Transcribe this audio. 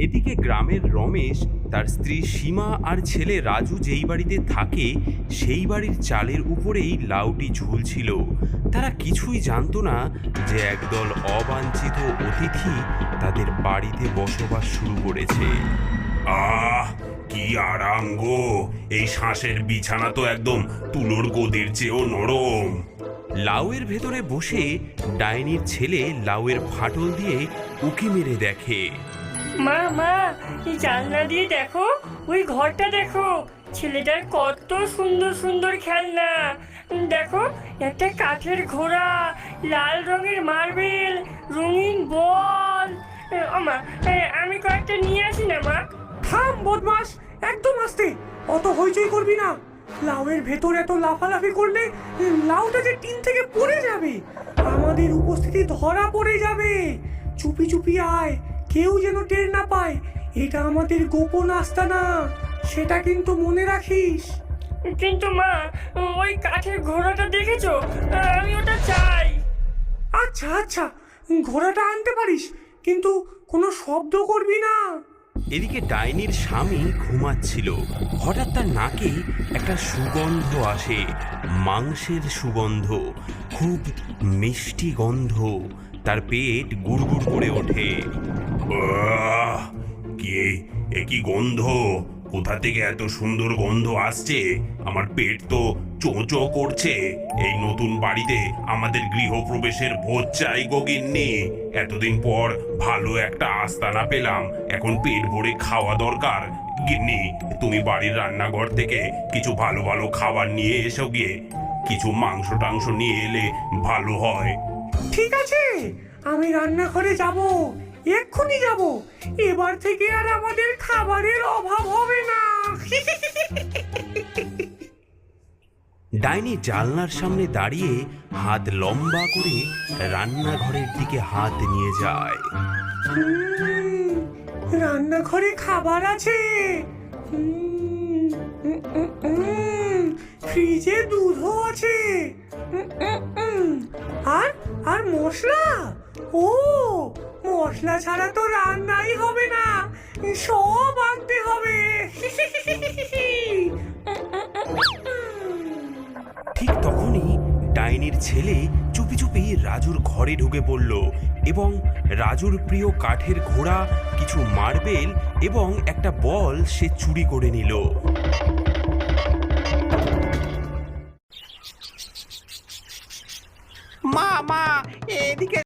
এদিকে গ্রামের রমেশ, তার স্ত্রী সীমা আর ছেলে রাজু যেই বাড়িতে থাকে সেই বাড়ির চালের উপরেই লাউটি ঝুলছিল। তারা কিছুই জানতো না যে একদল অবাঞ্ছিত অতিথি তাদের বাড়িতে বসবাস শুরু করেছে। আহ, কি আরাম গো! এই শ্বাসের বিছানা তো একদম তুলোর গদির চেয়েও নরম। লাউয়ের ভেতরে বসে ডাইনির ছেলে লাউয়ের ফাটল দিয়ে উকি মেরে দেখে। মা মা, এই জানলা দিয়ে দেখো, ওই ঘরটা দেখো। ছেলেটার কত সুন্দর সুন্দর খেলনা। দেখো, একটা কাঠের ঘোড়া, লাল রঙের মার্বেল, রঙিন বল। মা, আমি কয়েকটা নিয়ে আসি না মা? থাম বদমাস, একদম আস্তে, অত হইচই করবি না। লাউয়ের ভেতর এত লাফালাফি করলে লাউটা যে টিন থেকে পড়ে যাবে, আমাদের উপস্থিতি ধরা পড়ে যাবে। চুপি চুপি আয়, কেউ যেন টের না পায়। এটা আমাদের গোপন আস্তানা, সেটা কিন্তু মনে রাখিস। কিন্তু মা, ওই কাঠের ঘোড়াটা দেখেছো? আমি ওটা চাই। আচ্ছা আচ্ছা, ঘোড়াটা আনতে পারিস, কিন্তু কোনো শব্দ করবি না। এদিকে ডাইনির স্বামী ঘুমাচ্ছিল। হঠাৎ তার নাকে একটা সুগন্ধ আসে, মাংসের সুগন্ধ, খুব মিষ্টি গন্ধ। তার পেট গুড়গুড় করে ওঠে। আহ, কি গন্ধ! কোথা থেকে এত সুন্দর গন্ধ আসছে? আমার পেট তো চোঁচো করছে। এই নতুন বাড়িতে আমাদের গৃহপ্রবেশের ভোজ চাই গো গিন্নি। এতদিন পর ভালো একটা আস্তানা পেলাম, এখন পেট ভরে খাওয়া দরকার। গিন্নি, তুমি বাড়ির রান্নাঘর থেকে কিছু ভালো ভালো খাবার নিয়ে এসো গিয়ে। কিছু মাংস টাংস নিয়ে এলে ভালো হয়। ঠিক আছে, আমি রান্নাঘরে যাব, এক্ষুনি যাব। এবার থেকে আর আমাদের খাবারের অভাব হবে না। ডাইনি জানলার সামনে দাঁড়িয়ে হাত লম্বা করে রান্নাঘরের দিকে হাত নিয়ে যায়। রান্নাঘরে খাবার আছে। ফ্রিজে দুধও আছে। আর আর মশলা, ও মশলা ছাড়া তো রান্নাই হবে না, সব আনতে হবে। ঠিক তখনই ডাইনির ছেলে চুপি চুপি রাজুর ঘরে ঢুকে পড়ল এবং রাজুর প্রিয় কাঠের ঘোড়া, কিছু মার্বেল এবং একটা বল সে চুরি করে নিল। মা মা, এদিকে